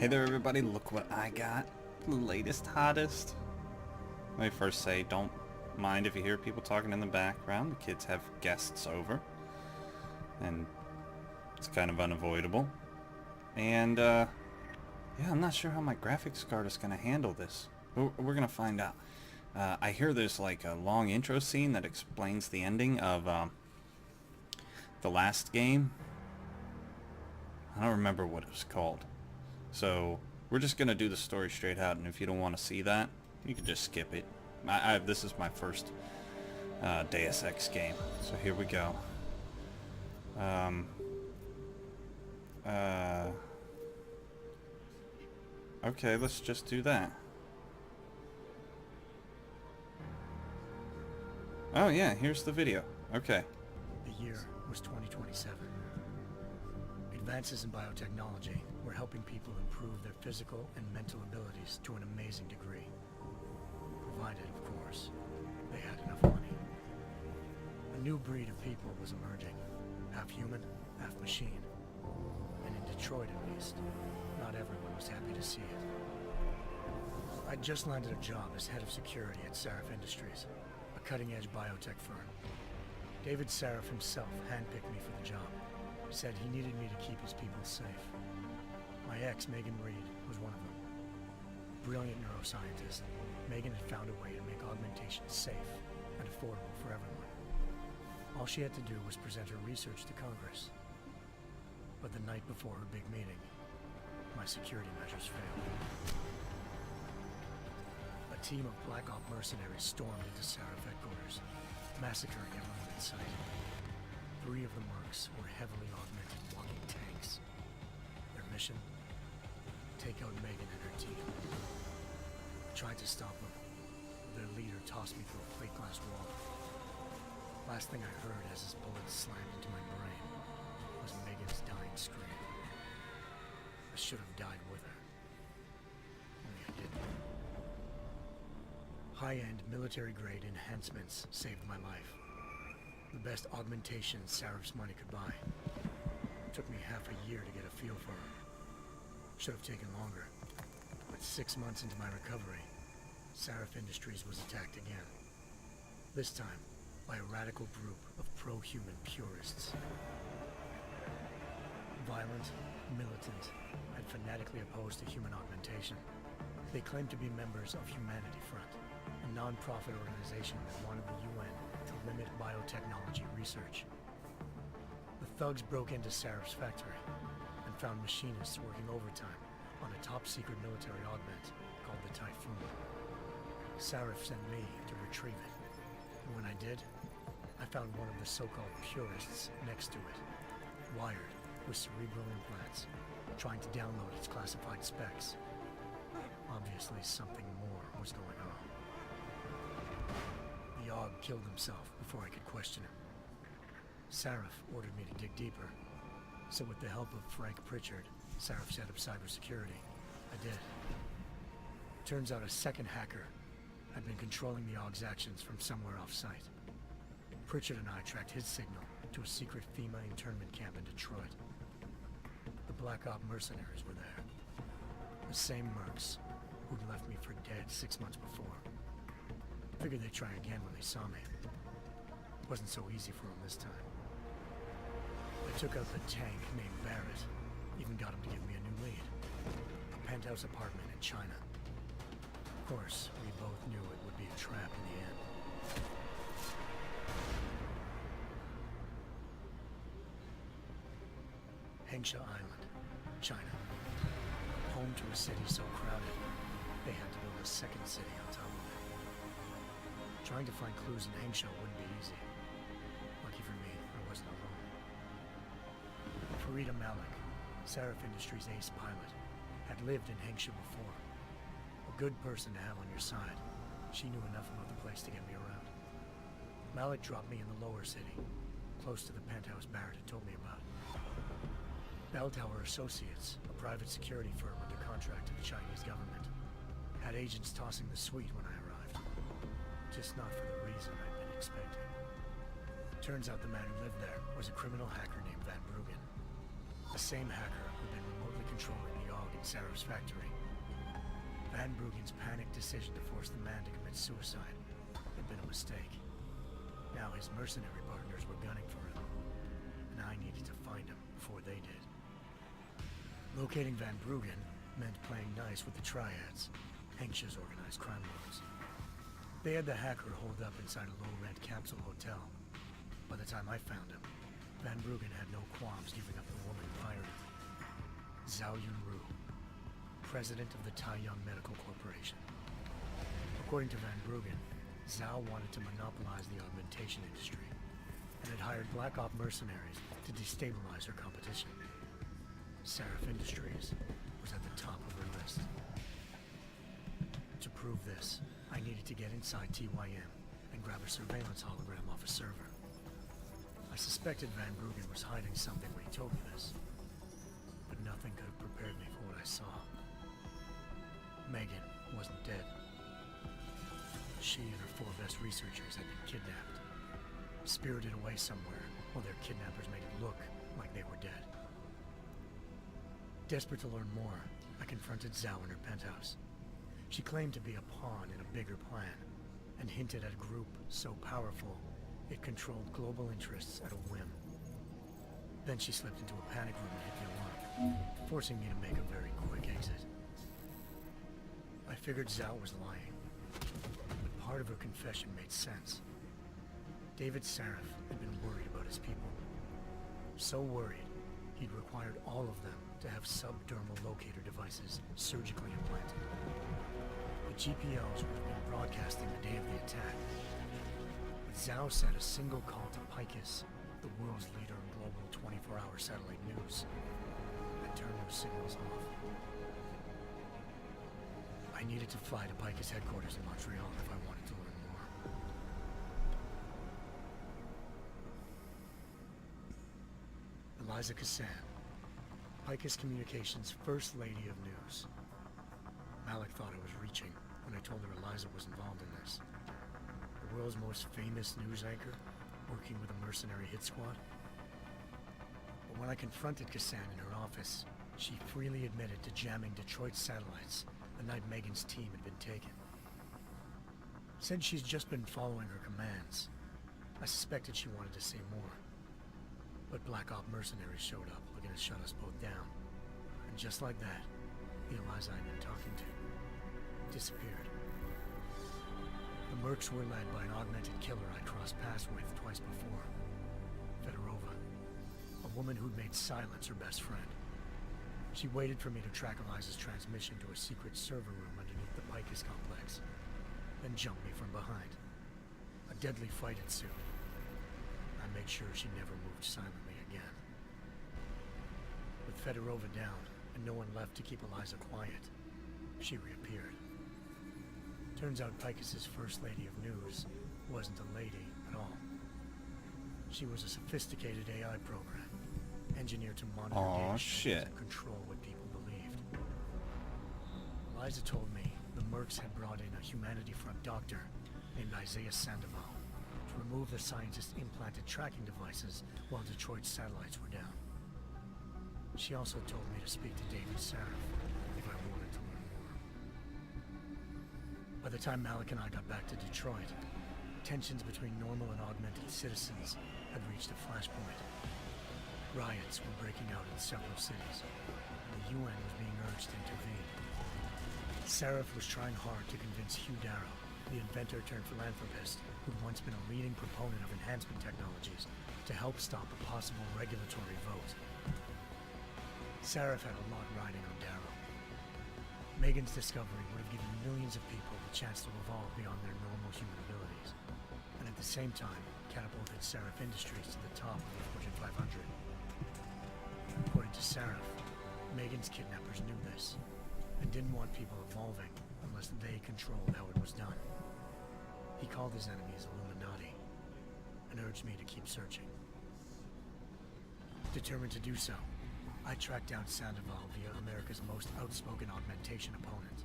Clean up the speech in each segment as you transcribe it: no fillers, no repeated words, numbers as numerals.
Hey there everybody, look what I got. The latest, hottest. Let me first say, don't mind if you hear people talking in the background. The kids have guests over. And it's kind of unavoidable. And, yeah, I'm not sure how my graphics card is going to handle this. We're going to find out. I hear there's like a long intro scene that explains the ending of the last game. I don't remember what it was called. So we're just going to do the story straight out, and if you don't want to see that, you can just skip it. This is my first Deus Ex game, so here we go. Okay, let's just do that. Oh yeah, here's the video. Okay. The year was 2027. Advances in biotechnology were helping people improve their physical and mental abilities to an amazing degree. Provided, of course, they had enough money. A new breed of people was emerging, half human, half machine. And in Detroit at least, not everyone was happy to see it. I'd just landed a job as head of security at Sarif Industries, a cutting-edge biotech firm. David Sarif himself handpicked me for the job. Said he needed me to keep his people safe. My ex, Megan Reed, was one of them. Brilliant neuroscientist, Megan had found a way to make augmentation safe and affordable for everyone. All she had to do was present her research to Congress. But the night before her big meeting, my security measures failed. A team of Black Op mercenaries stormed into Sarif headquarters, massacring everyone in sight. 3 of the mercs were heavily augmented walking tanks. Their mission? Take out Megan and her team. I tried to stop them. Their leader tossed me through a plate glass wall. Last thing I heard as his bullets slammed into my brain was Megan's dying scream. I should have died with her. Only I didn't. High-end military-grade enhancements saved my life. The best augmentation Sarif's money could buy. Took me half a year to get a feel for her. Should have taken longer. But 6 months into my recovery, Sarif Industries was attacked again. This time, by a radical group of pro-human purists. Violent, militant, and fanatically opposed to human augmentation. They claimed to be members of Humanity Front, a non-profit organization that wanted the UN to limit biotechnology research. The thugs broke into Sarif's factory and found machinists working overtime on a top-secret military augment called the Typhoon. Sarif sent me to retrieve it, and when I did, I found one of the so-called purists next to it, wired with cerebral implants, trying to download its classified specs. Obviously, something more was going on. The Og killed himself before I could question him. Sarif ordered me to dig deeper, so with the help of Frank Pritchard, Sarif set up cybersecurity. I did. Turns out a second hacker had been controlling the Og's actions from somewhere off-site. Pritchard and I tracked his signal to a secret FEMA internment camp in Detroit. The Black Op mercenaries were there. The same mercs who'd left me for dead 6 months before. Figured they'd try again when they saw me. Wasn't so easy for them this time. I took out the tank named Barrett. Even got him to give me a new lead. A penthouse apartment in China. Of course, we both knew it would be a trap in the end. Hengsha Island, China. Home to a city so crowded, they had to build a second city on top of it. Trying to find clues in Hengsha wouldn't be easy. Lucky for me, I wasn't alone. Farida Malik, Sarif Industries' ace pilot, had lived in Hengsha before. A good person to have on your side. She knew enough about the place to get me around. Malik dropped me in the lower city, close to the penthouse Barrett had told me about. Bell Tower Associates, a private security firm under contract to the Chinese government, had agents tossing the suite when I arrived. Just not for the reason I'd been expecting. Turns out the man who lived there was a criminal hacker named Van Bruggen. The same hacker who'd been remotely controlling the AUG in Sarah's factory. Van Bruggen's panicked decision to force the man to commit suicide had been a mistake. Now his mercenary partners were gunning for him, and I needed to find him before they did. Locating Van Bruggen meant playing nice with the triads, Henksh's organized crime lords. They had the hacker holed up inside a low-rent capsule hotel. By the time I found him, Van Bruggen had no qualms giving up the woman who hired him. Zhao Yunru, president of the Taiyang Medical Corporation. According to Van Bruggen, Zhao wanted to monopolize the augmentation industry and had hired Black Op mercenaries to destabilize her competition. Seraph Industries was at the top of her list. To prove this, I needed to get inside TYM and grab a surveillance hologram off a server. I suspected Van Bruggen was hiding something when he told me this, but nothing could have prepared me for what I saw. Megan wasn't dead. She and her 4 best researchers had been kidnapped, spirited away somewhere while their kidnappers made it look like they were dead. Desperate to learn more, I confronted Zhao in her penthouse. She claimed to be a pawn in a bigger plan, and hinted at a group so powerful it controlled global interests at a whim. Then she slipped into a panic room and hit the alarm, forcing me to make a very quick exit. I figured Zhao was lying, but part of her confession made sense. David Saraf had been worried about his people. So worried, he'd required all of them to have subdermal locator devices surgically implanted. The GPLs would have been broadcasting the day of the attack. But Zhao said a single call to Picus, the world's leader in global 24-hour satellite news, and turn those signals off. I needed to fly to Picus headquarters in Montreal if I wanted to learn more. Eliza Cassan, Picus Communications' First Lady of News. Malik thought I was reaching when I told her Eliza was involved in this. The world's most famous news anchor, working with a mercenary hit squad. But when I confronted Cassan in her office, she freely admitted to jamming Detroit's satellites the night Megan's team had been taken. Said she's just been following her commands. I suspected she wanted to say more. But Black Op mercenaries showed up, looking to shut us both down. And just like that, the Eliza I'd been talking to disappeared. The mercs were led by an augmented killer I crossed paths with twice before. Fedorova, a woman who'd made silence her best friend. She waited for me to track Eliza's transmission to a secret server room underneath the Picus complex, then jumped me from behind. A deadly fight ensued. I made sure she never moved silently again. With Fedorova down, and no one left to keep Eliza quiet, she reappeared. Turns out Picus's First Lady of News wasn't a lady at all. She was a sophisticated AI program, engineered to monitor data and control what people believed. Eliza told me the mercs had brought in a Humanity Front doctor named Isaiah Sandoval to remove the scientist's implanted tracking devices while Detroit's satellites were down. She also told me to speak to David Saraf if I wanted to learn more. By the time Malik and I got back to Detroit, tensions between normal and augmented citizens had reached a flashpoint. Riots were breaking out in several cities, and the UN was being urged to intervene. Saraf was trying hard to convince Hugh Darrow, the inventor-turned-philanthropist who'd once been a leading proponent of enhancement technologies, to help stop a possible regulatory vote. Saraf had a lot riding on Darrow. Megan's discovery would have given millions of people the chance to evolve beyond their normal human abilities, and at the same time catapulted Saraf Industries to the top of the Fortune 500. According to Saraf, Megan's kidnappers knew this, and didn't want people evolving unless they controlled how it was done. He called his enemies Illuminati, and urged me to keep searching. Determined to do so, I tracked down Sandoval via America's most outspoken augmentation opponent,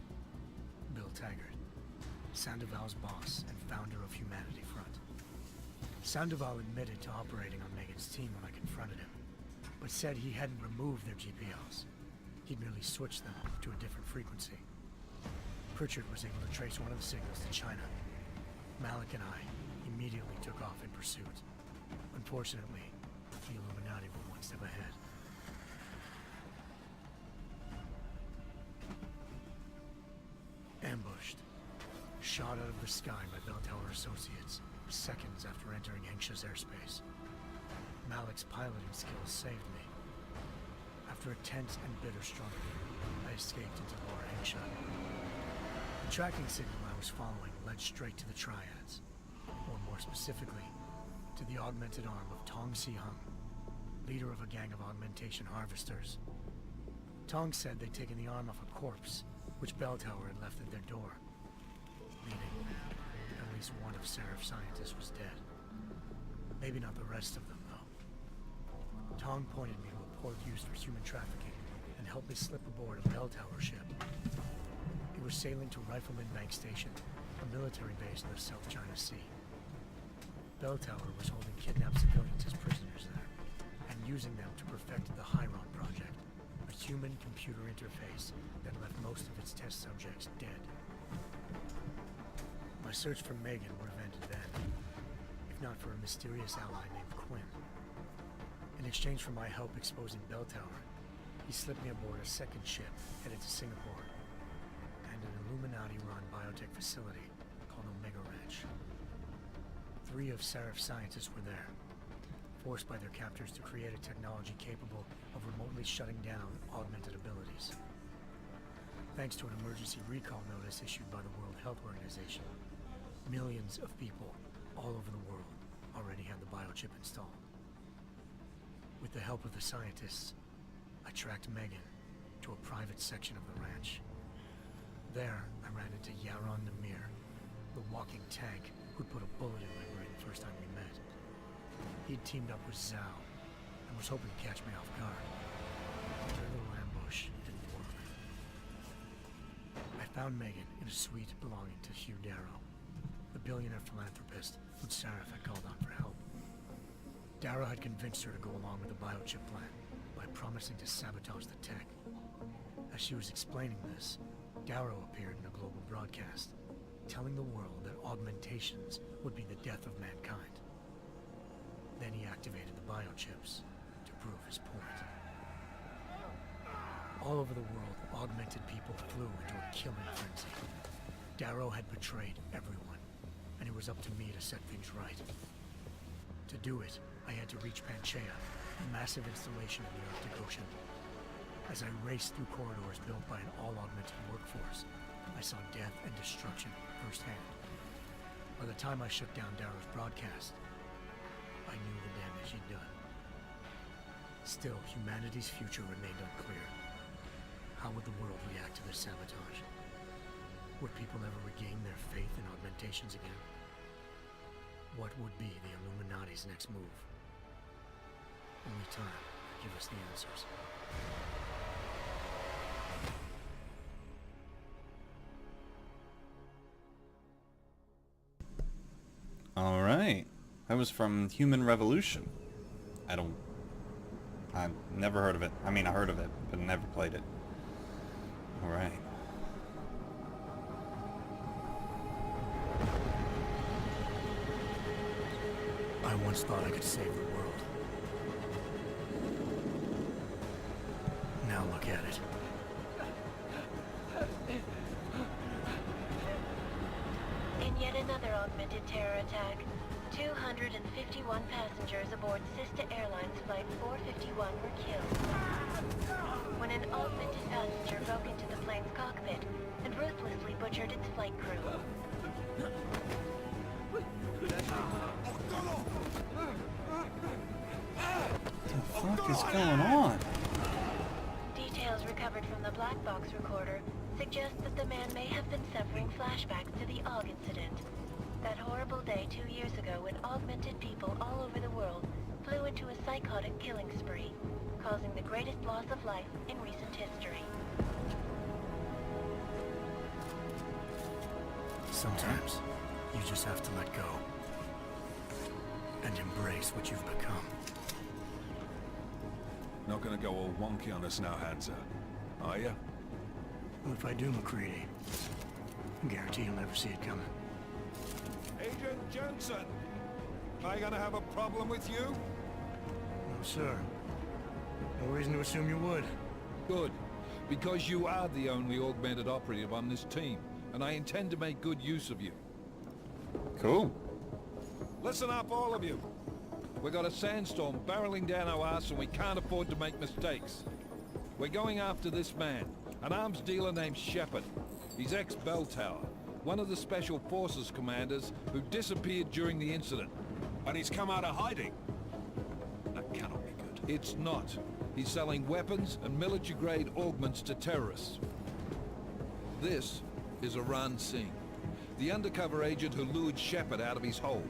Bill Taggart, Sandoval's boss and founder of Humanity Front. Sandoval admitted to operating on Megan's team when I confronted him, but said he hadn't removed their GPLs. He'd merely switched them to a different frequency. Pritchard was able to trace one of the signals to China. Malik and I immediately took off in pursuit. Unfortunately, the Illuminati were one step ahead. Ambushed. Shot out of the sky by Bell Tower associates, seconds after entering Hengsha's airspace. Malik's piloting skills saved me. After a tense and bitter struggle, I escaped into Lower Hengsha. The tracking signal I was following led straight to the Triads, or more specifically, to the augmented arm of Tong Si-hung, leader of a gang of augmentation harvesters. Tong said they'd taken the arm off a corpse, which Bell Tower had left at their door, meaning at least one of Seraph's scientists was dead. Maybe not the rest of them, though. Tong pointed me to a port used for human trafficking and helped me slip aboard a Bell Tower ship. It was sailing to Rifleman Bank Station, a military base in the South China Sea. Bell Tower was holding kidnapped civilians as prisoners there, and using them to perfect the Hyron Project, a human-computer interface that left most of its test subjects dead. My search for Megan would have ended then, if not for a mysterious ally named Quinn. In exchange for my help exposing Bell Tower, he slipped me aboard a second ship headed to Singapore, and an Illuminati-run biotech facility called Omega Ranch. 3 of Seraph's scientists were there, forced by their captors to create a technology capable of remotely shutting down augmented abilities. Thanks to an emergency recall notice issued by the World Health Organization, millions of people all over the world already had the biochip installed. With the help of the scientists, I tracked Megan to a private section of the ranch. There, I ran into Yaron Namir, the walking tank who'd put a bullet in my brain the first time we met. He'd teamed up with Zhao and was hoping to catch me off guard. Their little ambush didn't work. I found Megan in a suite belonging to Hugh Darrow, the billionaire philanthropist whom Sarah had called on for help. Darrow had convinced her to go along with the biochip plan by promising to sabotage the tech. As she was explaining this, Darrow appeared in a global broadcast, telling the world that augmentations would be the death of mankind. Then he activated the biochips to prove his point. All over the world, augmented people flew into a killing frenzy. Darrow had betrayed everyone, and it was up to me to set things right. To do it, I had to reach Panchaea, a massive installation in the Arctic Ocean. As I raced through corridors built by an all-augmented workforce, I saw death and destruction firsthand. By the time I shut down Darrow's broadcast, I knew the damage he'd done. Still, humanity's future remained unclear. How would the world react to this sabotage? Would people ever regain their faith in augmentations again? What would be the Illuminati's next move? Only time could give us the answers. Alright. That was from Human Revolution. I've never heard of it. I mean, I heard of it, but never played it. Alright. I once thought I could save the world. Now look at it. In yet another augmented terror attack, 251 passengers aboard sister airlines flight 451 were killed when an augmented passenger broke into the plane's cockpit and ruthlessly butchered its flight crew. What the fuck is going on? Details recovered from the black box recorder suggest that the man may have been suffering flashbacks to the AUG incident. That horrible day 2 years ago when augmented people all over the world flew into a psychotic killing spree, causing the greatest loss of life in recent history. Sometimes, you just have to let go. And embrace what you've become. Not gonna go all wonky on us now, Hansa. Are you? Well, if I do, McCready, I guarantee you'll never see it coming. Agent Jensen! Am I gonna have a problem with you? No, sir. No reason to assume you would. Good. Because you are the only augmented operative on this team, and I intend to make good use of you. Cool. Listen up, all of you. We got a sandstorm barreling down our arse and we can't afford to make mistakes. We're going after this man, an arms dealer named Shepard. He's ex-Bell Tower, one of the Special Forces commanders who disappeared during the incident. And he's come out of hiding. That cannot be good. It's not. He's selling weapons and military-grade augments to terrorists. This is Aran Singh, the undercover agent who lured Shepard out of his hole.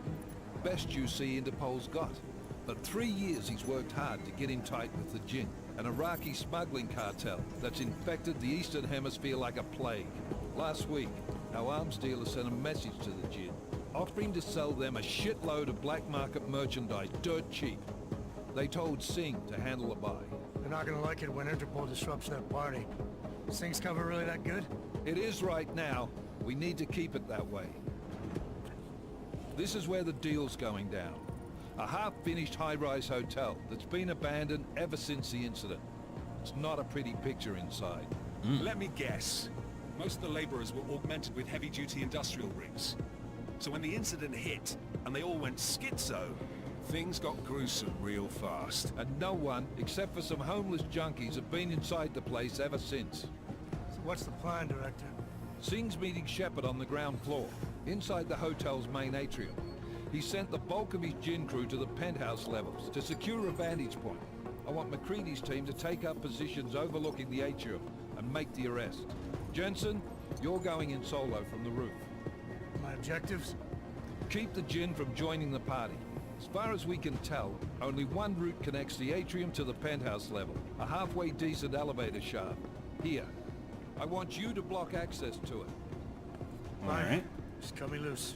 Best you see Interpol's got. For 3 years he's worked hard to get him tight with the Jinn, an Iraqi smuggling cartel that's infected the Eastern Hemisphere like a plague. Last week, our arms dealer sent a message to the Jinn, offering to sell them a shitload of black market merchandise dirt cheap. They told Singh to handle the buy. They're not gonna like it when Interpol disrupts their party. Is Singh's cover really that good? It is right now. We need to keep it that way. This is where the deal's going down. A half-finished high-rise hotel that's been abandoned ever since the incident. It's not a pretty picture inside. Let me guess. Most of the laborers were augmented with heavy-duty industrial rigs. So when the incident hit, and they all went schizo, things got gruesome real fast. And no one, except for some homeless junkies, have been inside the place ever since. So what's the plan, Director? Singh's meeting Shepard on the ground floor, inside the hotel's main atrium. He sent the bulk of his Jinn crew to the penthouse levels to secure a vantage point. I want McCready's team to take up positions overlooking the atrium and make the arrest. Jensen, you're going in solo from the roof. My objectives? Keep the Jinn from joining the party. As far as we can tell, only one route connects the atrium to the penthouse level, a halfway decent elevator shaft. Here. I want you to block access to it. Alright. Just cut me loose.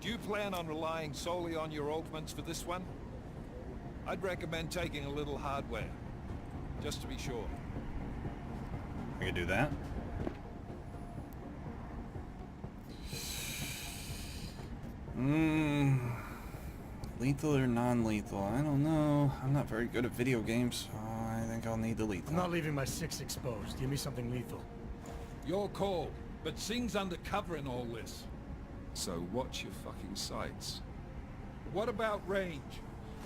Do you plan on relying solely on your augments for this one? I'd recommend taking a little hardware, just to be sure. I could do that. Lethal or non-lethal? I don't know. I'm not very good at video games, so I think I'll need the lethal. I'm not leaving my six exposed. Give me something lethal. Your call, but Singh's undercover in all this. So watch your fucking sights. What about range?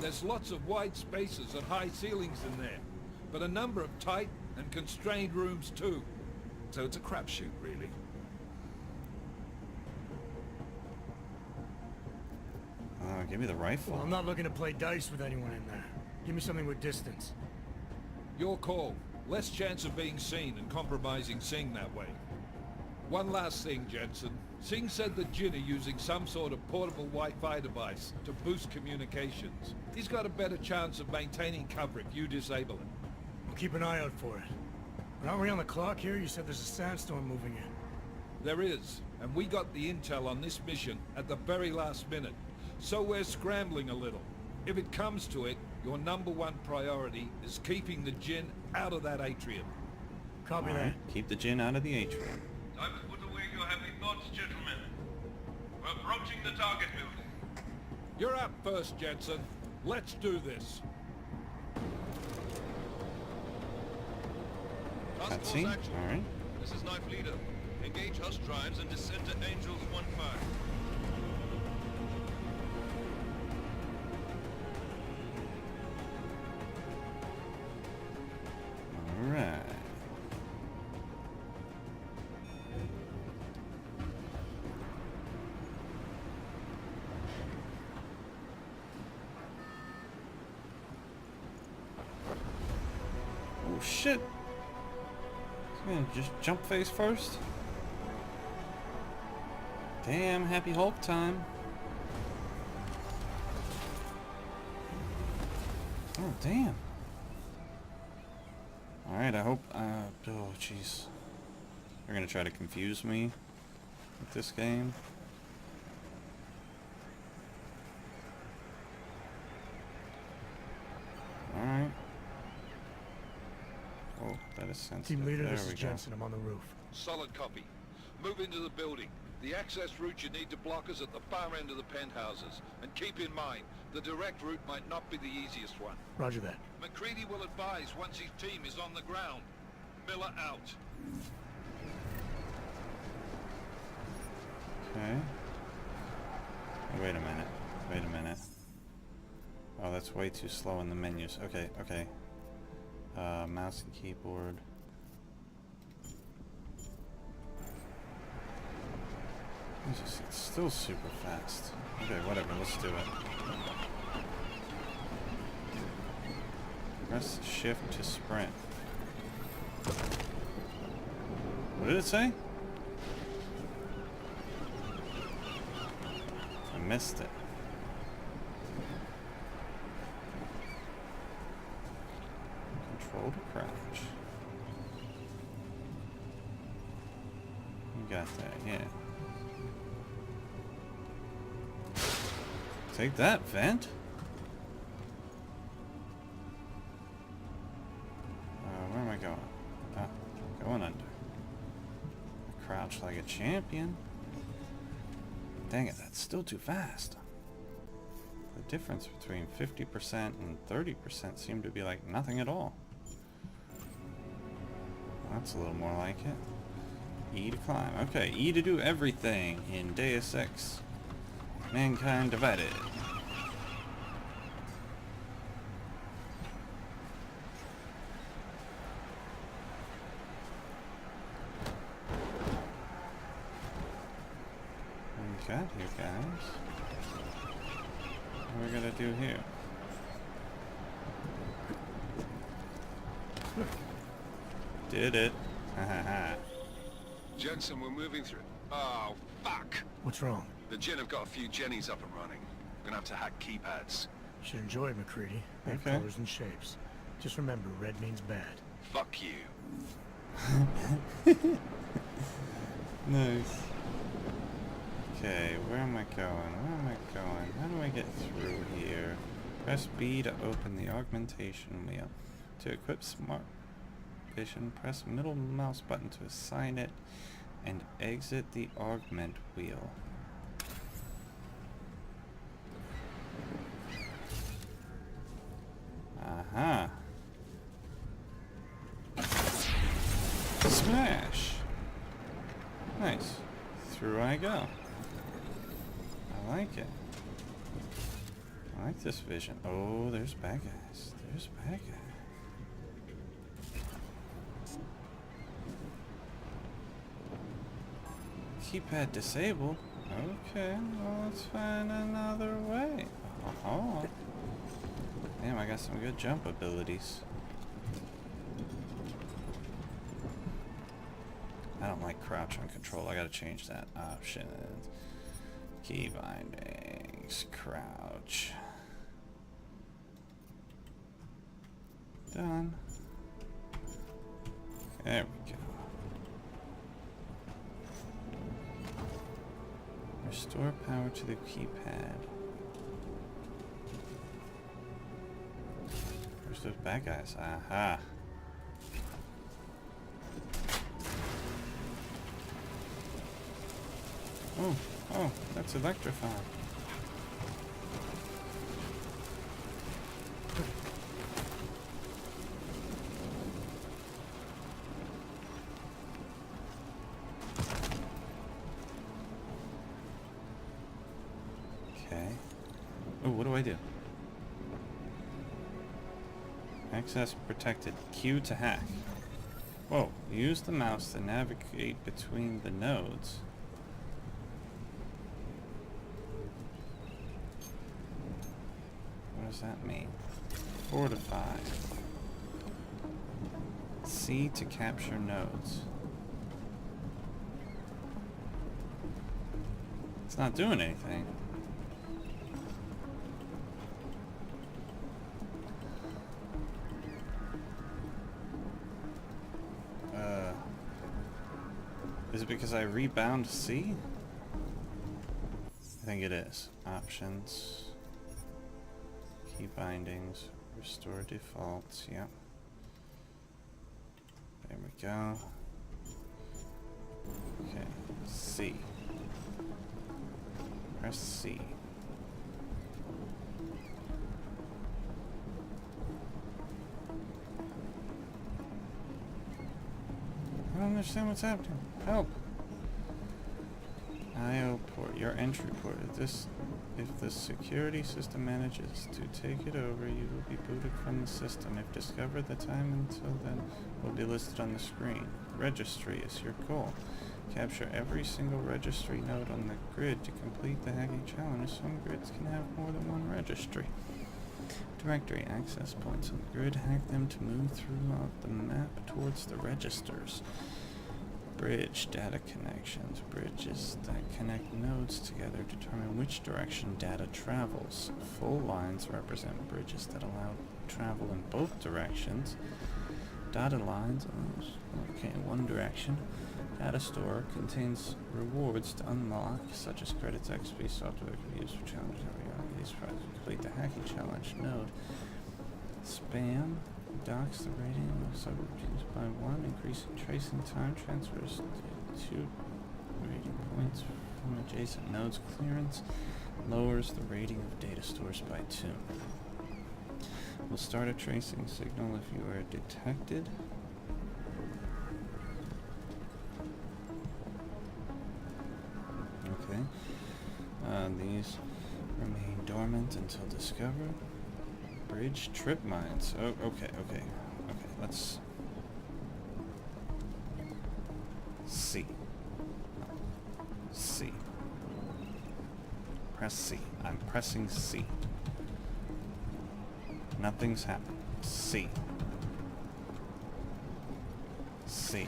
There's lots of wide spaces and high ceilings in there, but a number of tight and constrained rooms too. So it's a crapshoot, really. Give me the rifle. Well, I'm not looking to play dice with anyone in there. Give me something with distance. Your call. Less chance of being seen and compromising Singh that way. One last thing, Jensen. Singh said the Jinn are using some sort of portable Wi-Fi device to boost communications. He's got a better chance of maintaining cover if you disable it. We'll keep an eye out for it. But aren't we on the clock here? You said there's a sandstorm moving in. There is, and we got the intel on this mission at the very last minute. So we're scrambling a little. If it comes to it, your #1 priority is keeping the Jinn out of that atrium. Copy Alright, that. keep the Jinn out of the atrium. Time to put away your happy thoughts, gentlemen. We're approaching the target building. You're up first, Jensen. Let's do this. Task force Cutscene? action. Alright. This is Knife Leader. Engage hush drives and descend to Angels 1-5. Alright. Oh shit! Man, just jump face first. Damn, happy Hulk time. Oh damn. Alright, I hope, oh jeez. They're gonna try to confuse me with this game. Alright. Oh, that Status sensitive. Team leader, there this we is go. Jensen. I'm on the roof. Solid copy. Move into the building. The access route you need to block is at the far end of the penthouses. And keep in mind, the direct route might not be the easiest one. Roger that. McCready will advise once his team is on the ground. Miller out. Okay. Oh, wait a minute. Wait a minute. Oh, that's way too slow in the menus. Okay, okay. Mouse and keyboard. It's still super fast. Okay, whatever, let's do it. Press shift to sprint. What did it say? I missed it. Control to crouch. You got that, yeah. Take that, vent. Where am I going? Going under. Crouch like a champion. Dang it, that's still too fast. The difference between 50% and 30% seemed to be like nothing at all. That's a little more like it. E to climb. Okay, E to do everything in Deus Ex. Mankind Divided. What we got here, guys? What are we gonna do here? Did it. Ha ha ha. Jensen, we're moving through. Oh, fuck! What's wrong? The Gen have got a few Jennies up and running. We're gonna have to hack keypads. Should enjoy it, McCready. They have Okay. colors and shapes. Just remember, red means bad. Fuck you. Nice. Okay, where am I going? Where am I going? How do I get through here? Press B to open the augmentation wheel. To equip Smart Vision, press middle mouse button to assign it and exit the augment wheel. Aha. Smash! Nice. Through I go. I like it. I like this vision. Oh, there's bad guys. There's bad guys. Keypad disabled. Okay, well, let's find another way. Oh. Damn, I got some good jump abilities. I don't like crouch on control. I gotta change that option. Key bindings, crouch. Done. There we go. Restore power to the keypad. Where's those bad guys? Aha. Oh, oh, that's electrified. Okay. Oh, what do I do? Access protected. Q to hack. Whoa, use the mouse to navigate between the nodes. What does that mean? Fortify. C to capture nodes. It's not doing anything. Is it because I rebound C? I think it is. Options. Key bindings. Restore defaults. Yep. There we go. Okay, C. Press C. I don't understand what's happening. Help! IO port, your entry port. If the security system manages to take it over, you will be booted from the system. If discovered, the time until then will be listed on the screen. Registry is your goal. Capture every single registry node on the grid to complete the hacking challenge. Some grids can have more than one registry. Directory access points on the grid. Hack them to move throughout the map towards the registers. Bridge data connections. Bridges that connect nodes together determine which direction data travels. Full lines represent bridges that allow travel in both directions. Dotted lines, okay, in one direction. Data store contains rewards to unlock, such as credits, XP, software can be used for challenges. These prizes complete the hacking challenge node. Spam docks the rating of subroutines by 1, increasing tracing time, transfers 2 rating points from adjacent nodes. Clearance lowers the rating of data stores by 2. Will start a tracing signal if you are detected. Okay. These remain dormant until discovered. Bridge trip mines. Oh, okay. Let's C. C. Press C. I'm pressing C. Nothing's happened. C. C.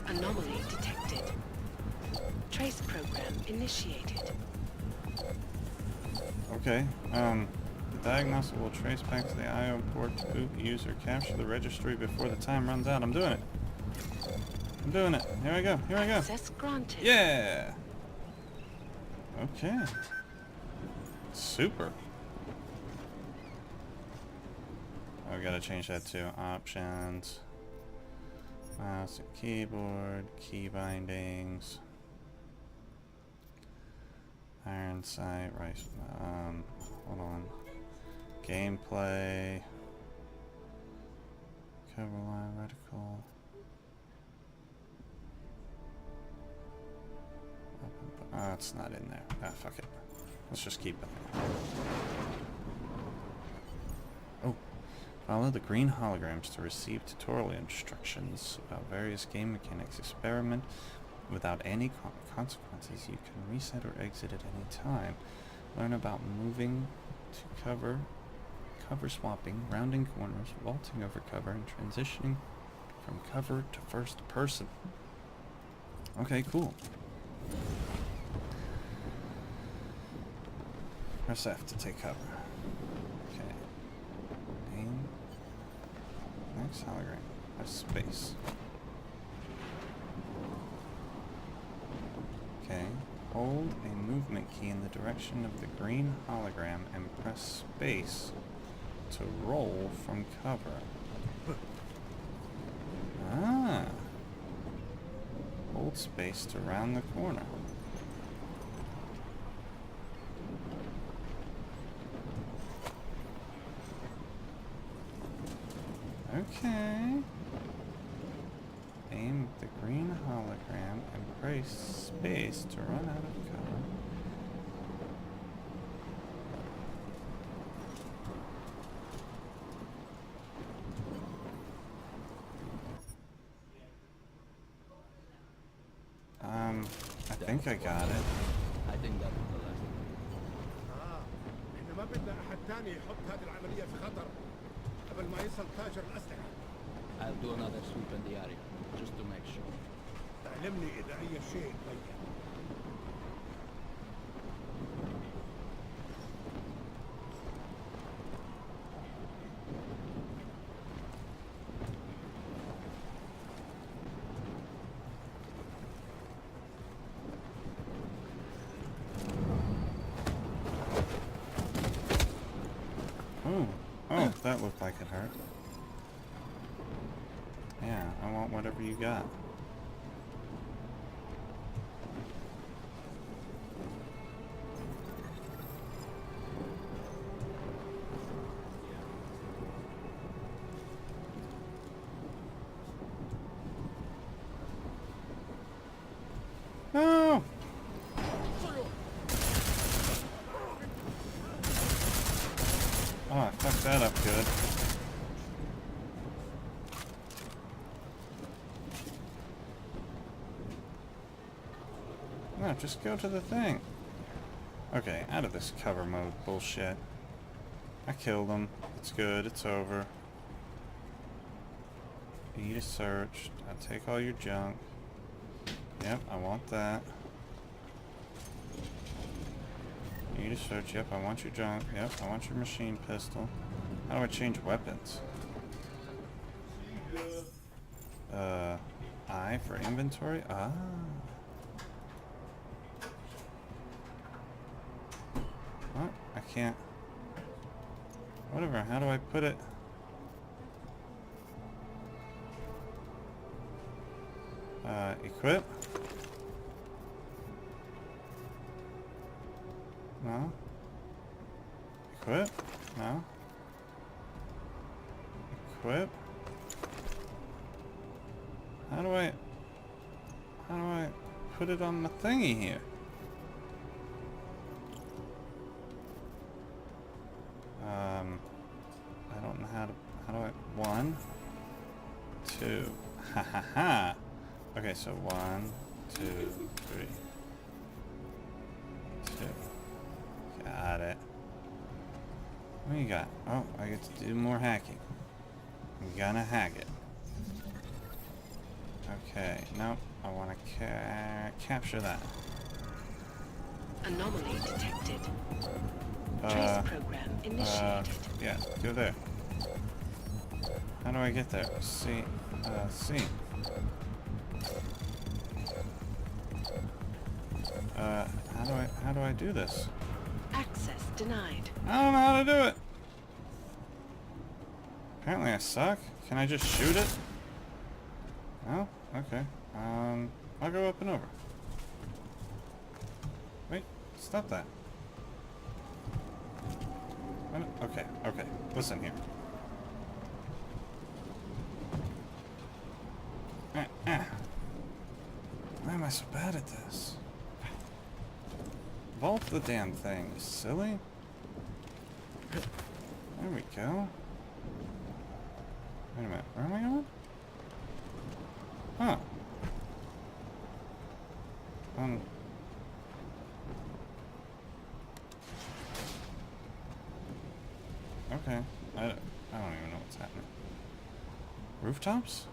Anomaly detected. Trace program initiated. Okay. The diagnostic will trace back to the IO port to boot user. Capture the registry before the time runs out. I'm doing it. Here I go. Access granted. Yeah! Okay. Super. Oh, we gotta change that to options. Mouse and keyboard, key bindings. Iron sight, right, hold on. Gameplay. Cover line, reticle. It's not in there. Ah, fuck it. Let's just keep it. Oh. Follow the green holograms to receive tutorial instructions about various game mechanics. Experiment without any consequences. You can reset or exit at any time. Learn about moving to cover swapping, rounding corners, vaulting over cover, and transitioning from cover to first person. Okay, cool. Press F to take cover. Okay. Aim. Next hologram. Press space. Okay. Hold a movement key in the direction of the green hologram and press space to roll from cover. Ah. Hold space to round the corner. Okay. Aim the green hologram and press space to run out of cover. I think I got it. I think that was the last. احنا ما بدنا احد تاني يحط هذه العملية في خطر قبل ما يصل تاجر الأسلحة. I'll do another sweep in the area, just to make sure. علمني إذا أي شيء تغير. Oh, that looked like it hurt. Yeah, I want whatever you got. No! Oh, I fucked that up good. No, just go to the thing. Okay, out of this cover mode bullshit. I killed him. It's good. It's over. Eat a search. I'll take all your junk. Yep, I want that. Eat a search. Yep, I want your junk. Yep, I want your machine pistol. How do I change weapons? I for inventory? Ah. What? I can't. Whatever, how do I put it? Equip? No? Equip? No? Equip? How do I put it on the thingy here? I don't know how do I, 1, 2, ha ha ha. Okay, so 1, 2, 3, 2. Got it. What do you got? Oh, I get to do more hacking. I'm gonna hack it. Okay, nope. I want to capture that. Anomaly detected. Trace program initiated. Yeah, go there. How do I get there? C. C. How do I do this? Access denied. I don't know how to do it. Apparently I suck. Can I just shoot it? No? Okay. I'll go up and over. Wait, stop that. Okay, okay. Listen here. Why am I so bad at this? Vault the damn thing, you silly. There we go. Wait a minute, where am I going? Huh. Okay. I don't even know what's happening. Rooftops?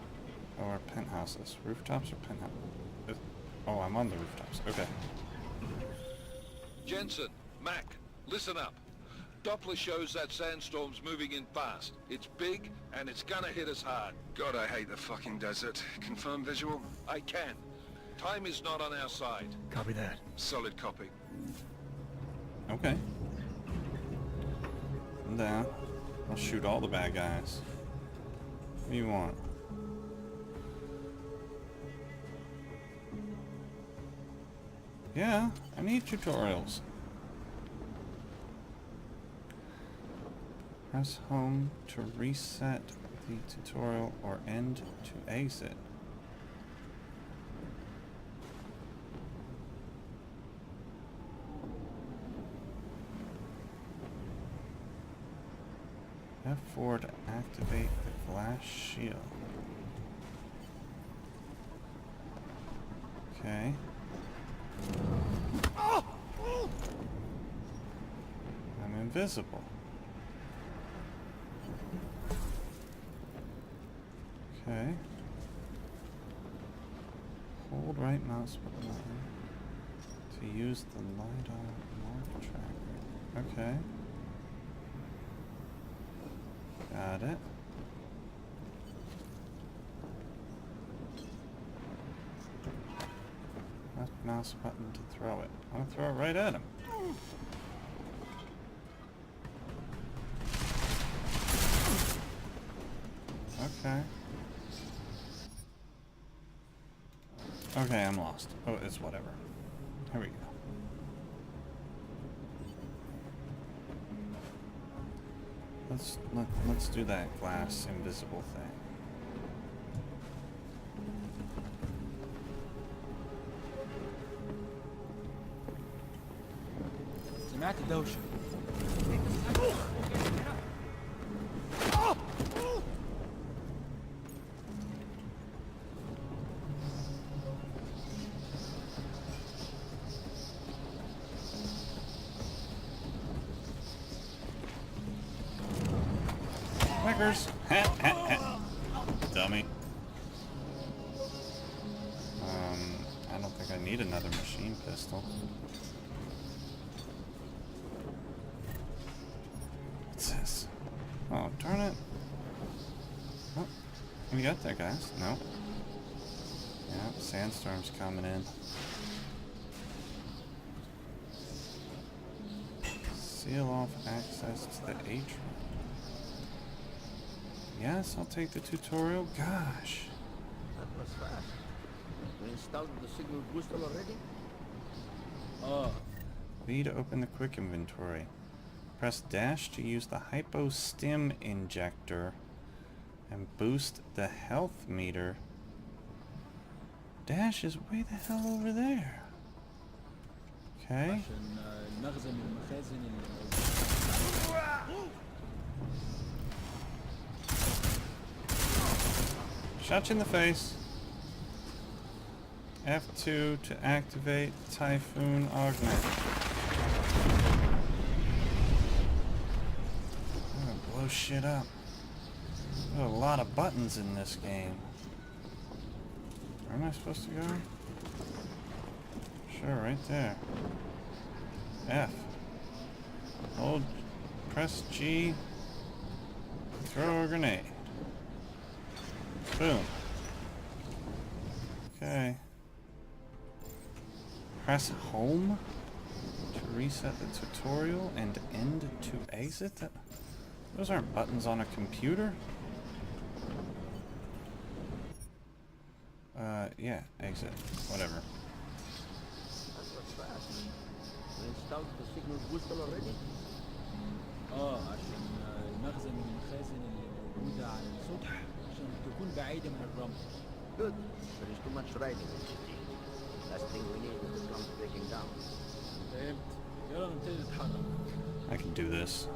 Or penthouses? Rooftops or penthouses? Oh, I'm on the rooftops. Okay. Jensen, Mac, listen up. Doppler shows that sandstorm's moving in fast. It's big, and it's gonna hit us hard. God, I hate the fucking desert. Confirm visual? I can. Time is not on our side. Copy that. Solid copy. Okay. I'm down. I'll shoot all the bad guys. What do you want? Yeah, I need tutorials. Press home to reset the tutorial or end to exit. F4 to activate the glass shield. Okay. I'm invisible. Okay. Hold right mouse button to use the LiDAR mark tracker. Okay. Got it. Left mouse button to throw it. I'm gonna throw it right at him. Okay. Okay, I'm lost. Oh, it's whatever. Here we go. Let's do that glass invisible thing. سمعت دوشة. Clickers. Dummy. I don't think I need another machine pistol. What's this? Oh, darn it. Oh, what do you got there, guys? No. Yeah, sandstorm's coming in. Seal off access to the atrium. Yes, I'll take the tutorial. Gosh. That was fast. We installed the signal booster already? Oh, V to open the quick inventory. Press dash to use the hypo stim injector and boost the health meter. Dash is way the hell over there. Okay. عشان نخزن المخازن اللي Shot you in the face. F2 to activate Typhoon Augment. I'm gonna blow shit up. There's a lot of buttons in this game. Where am I supposed to go? Sure, right there. F. Hold, press G. Throw a grenade. Boom. Okay. Press home to reset the tutorial and end to exit. Those aren't buttons on a computer. Yeah, exit. Whatever. That was fast. We installed the signal booster already? عشان نخزن المخازن اللي موجودة على السطح عشان تكون بعيدة من الرمل. Good. There is too much riding in the city. Last thing we need is the slums breaking down. فهمت. يلا نبتدي نتحرك. I can do this.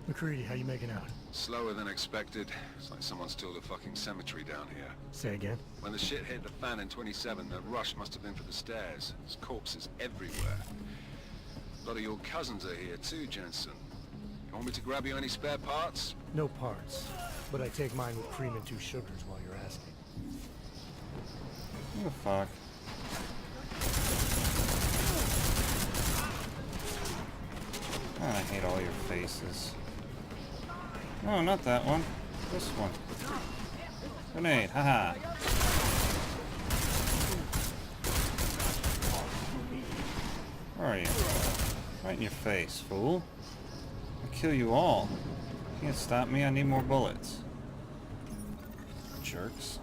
McCready, how you making out? Slower than expected. It's like someone stole a fucking cemetery down here. Say again? When the shit hit the fan in 27, the rush must have been for the stairs. There's corpses everywhere. A lot of your cousins are here too, Jensen. You want me to grab you any spare parts? No parts. But I take mine with cream and 2 sugars while you're asking. What the fuck? Oh, I hate all your faces. No, not that one. This one. Grenade, haha. Where are you? Right in your face, fool. I'll kill you all. You can't stop me, I need more bullets. Jerks.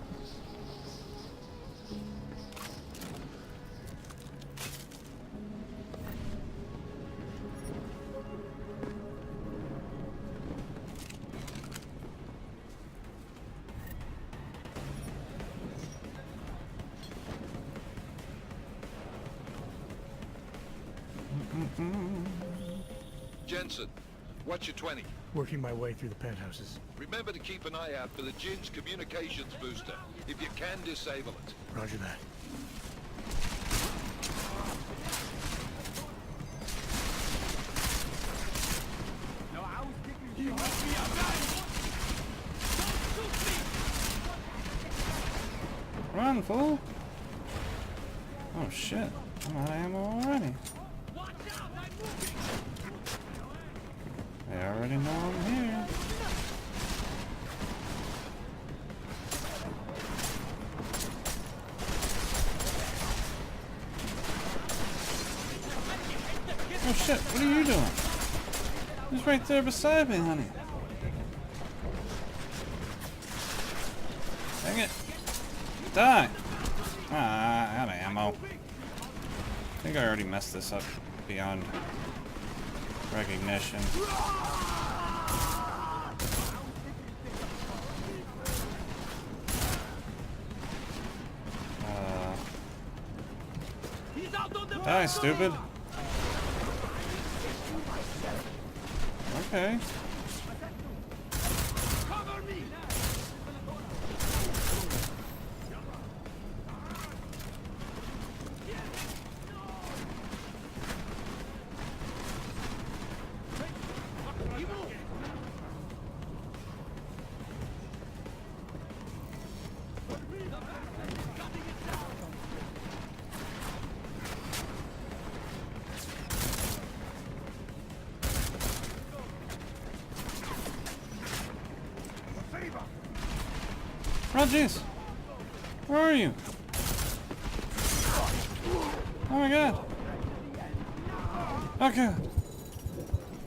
Jensen, what's your 20? Working my way through the penthouses. Remember to keep an eye out for the Jin's communications booster. If you can, disable it. Roger that. Run, fool! Oh shit, I'm out of ammo already. They already know I'm here. Oh shit, what are you doing? He's right there beside me, honey. Bring it. Die. Ah, out of ammo. I think I already messed this up beyond recognition. Die, stupid. Okay. Oh jeez. Where are you? Oh my god. Okay.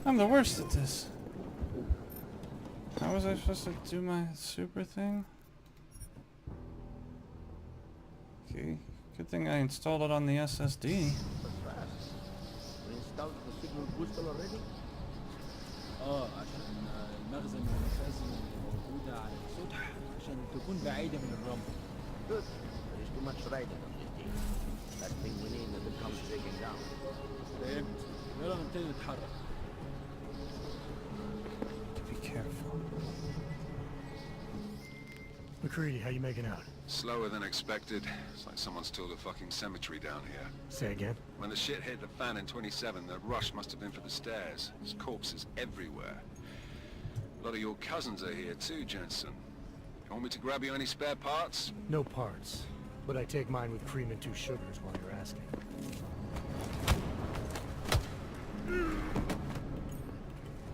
I'm the worst at this. How was I supposed to do my super thing? Okay. Good thing I installed it on the SSD. We installed the signal booster already? عشان المخزن والمخازن الموجودة على السطح عشان تكون بعيدة من الرمل. Good. There is too much riding on this thing. Last thing we need is it comes breaking down. فهمت. يلا نبتدي نتحرك. Be careful. McCready, how you making out? Slower than expected. It's like someone's tilled a fucking cemetery down here. Say again? When the shit hit the fan in 27, the rush must have been for the stairs. There's corpses everywhere. A lot of your cousins are here too, Jensen. You want me to grab you any spare parts? No parts. But I take mine with cream and 2 sugars while you're asking.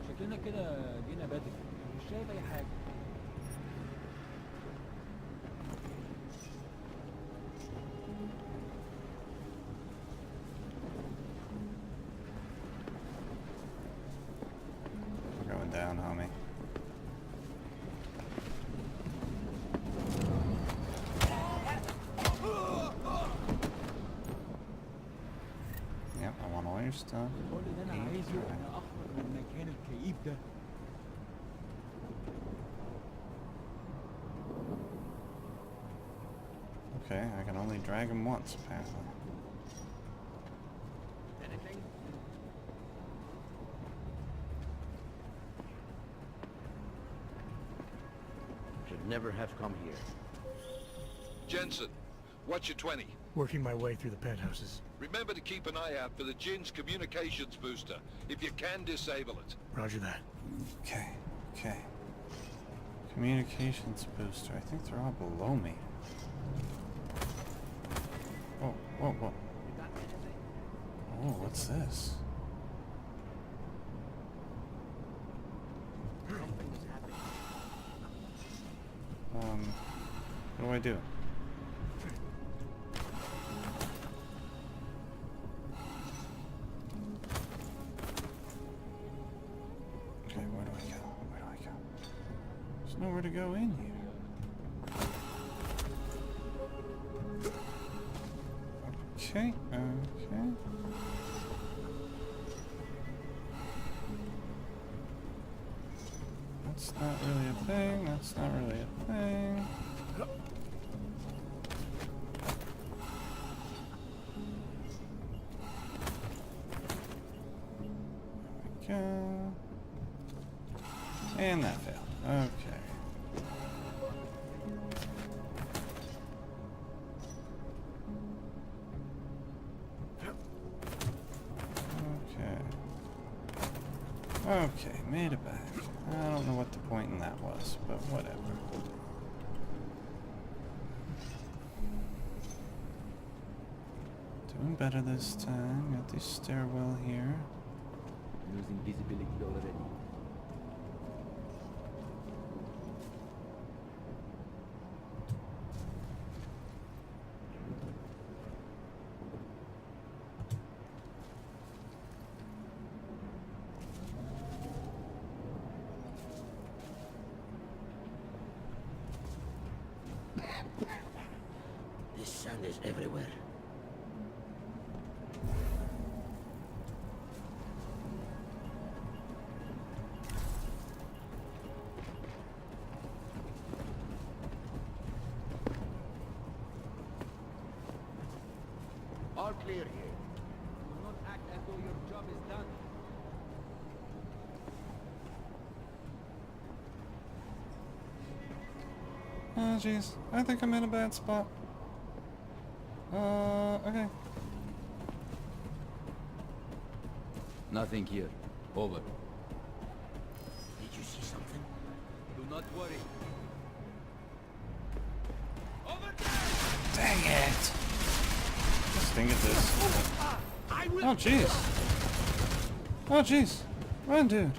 شكلنا كده جينا بدري. مش شايف أي حاجة. We're going down, homie. Yep, I want all your stuff. كل اللي أنا عايزه أنا أخرج من المكان الكئيب ده. Okay, I can only drag him once, apparently. Anything? Should never have come here. Jensen, what's your 20? Working my way through the penthouses. Remember to keep an eye out for the Jin's communications booster. If you can, disable it. Roger that. Okay, okay. Communications booster. I think they're all below me. Whoa, whoa, whoa. Oh, what's this? What do I do? Okay, where do I go? Where do I go? There's nowhere to go in here. Okay, okay. That's not really a thing, that's not really a thing. There we go. And that failed. Okay. Okay, made it back. I don't know what the point in that was, but whatever. Doing better this time. Got the stairwell here. Losing visibility already. is everywhere. All clear here. Do not act as though your job is done. Oh jeez, I think I'm in a bad spot. Okay. Nothing here. Over. Did you see something? Do not worry. Dang it! Just think of this. Oh jeez. Oh jeez. Run, dude.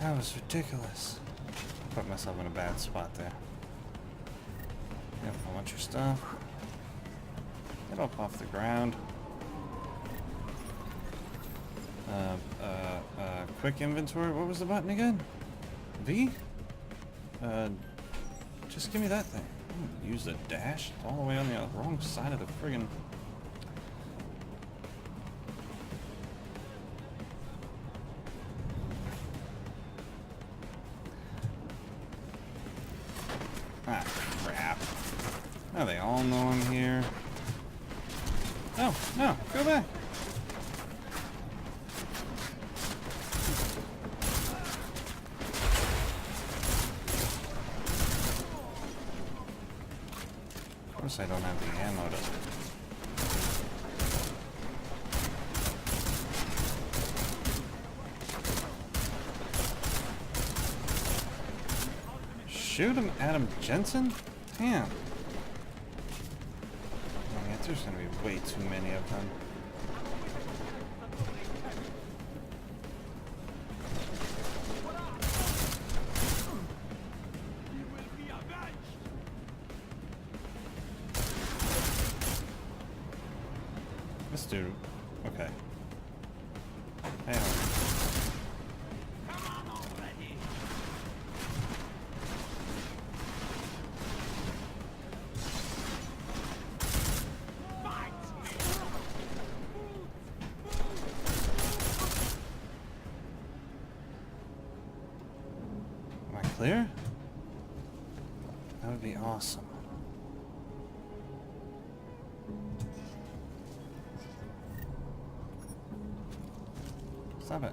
That was ridiculous. Put myself in a bad spot there. Yep, I want your stuff. Get up off the ground. Quick inventory. What was the button again? V? Just give me that thing. Use the dash. It's all the way on the wrong side of the friggin'... Ah, crap. Now they all know I'm here. No, no, go back. Of course I don't have the ammo to... Shoot him, Adam Jensen? Damn. I guess there's gonna be way too many of them. This dude. Okay. Hang on. Clear? That would be awesome. Stop it.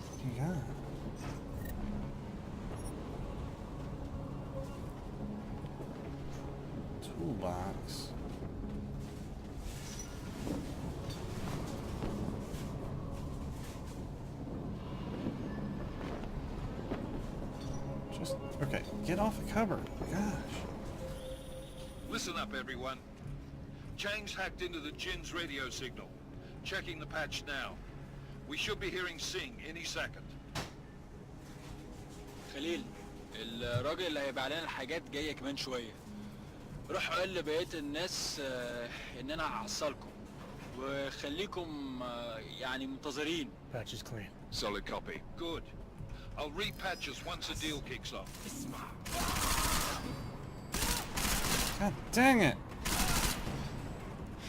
What do you got? Toolbox. Okay, get off the cupboard. Gosh. Listen up, everyone. Chang's hacked into the Jin's radio signal. Checking the patch now. We should be hearing Sing any second. خليل الراجل اللي هيبقى علينا الحاجات جايه كمان شويه. روح قول لبقيه الناس ان انا هحصلكم وخليكم يعني منتظرين. Patch is clean. Solid copy. Good. I'll repatch us once the deal kicks off. God dang it!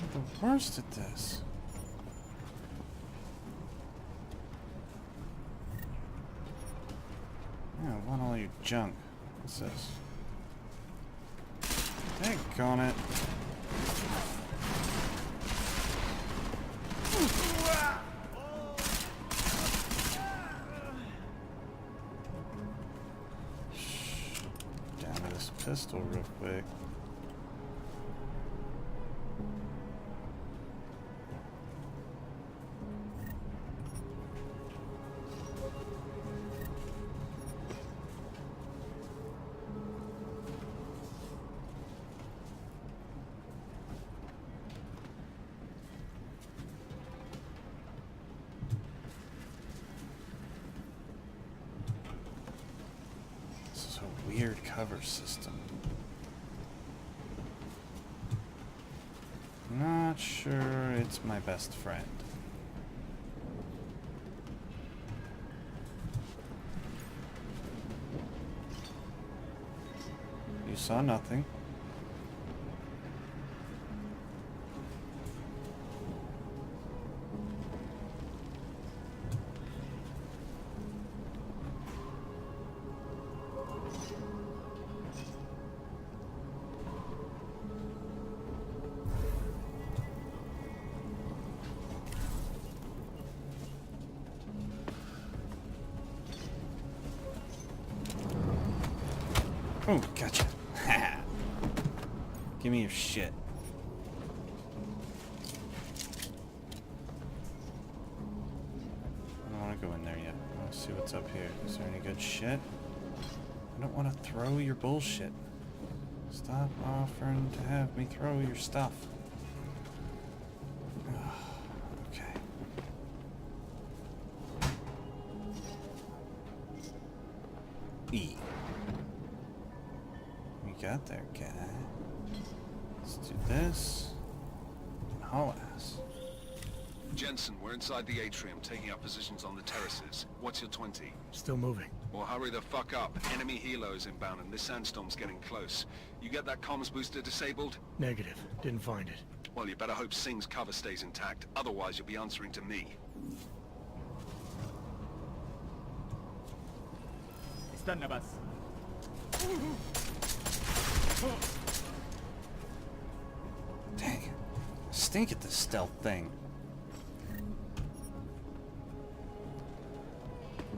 I'm the worst at this. Yeah, I want all your junk. What's this? Daggone it. Down to this pistol real quick. Weird cover system. not sure it's my best friend. You saw nothing. Oh, gotcha. Give me your shit. I don't want to go in there yet. I want to see what's up here. Is there any good shit? I don't want to throw your bullshit. Stop offering to have me throw your stuff. Okay. E. We got there, guy. Let's do this. And haul ass. Jensen, we're inside the atrium, taking up positions on the terraces. What's your 20? Still moving. Well, hurry the fuck up. Enemy helos inbound and this sandstorm's getting close. You get that comms booster disabled? Negative. Didn't find it. Well, you better hope Singh's cover stays intact. Otherwise, you'll be answering to me. استنى بس. Dang. Stink at this stealth thing.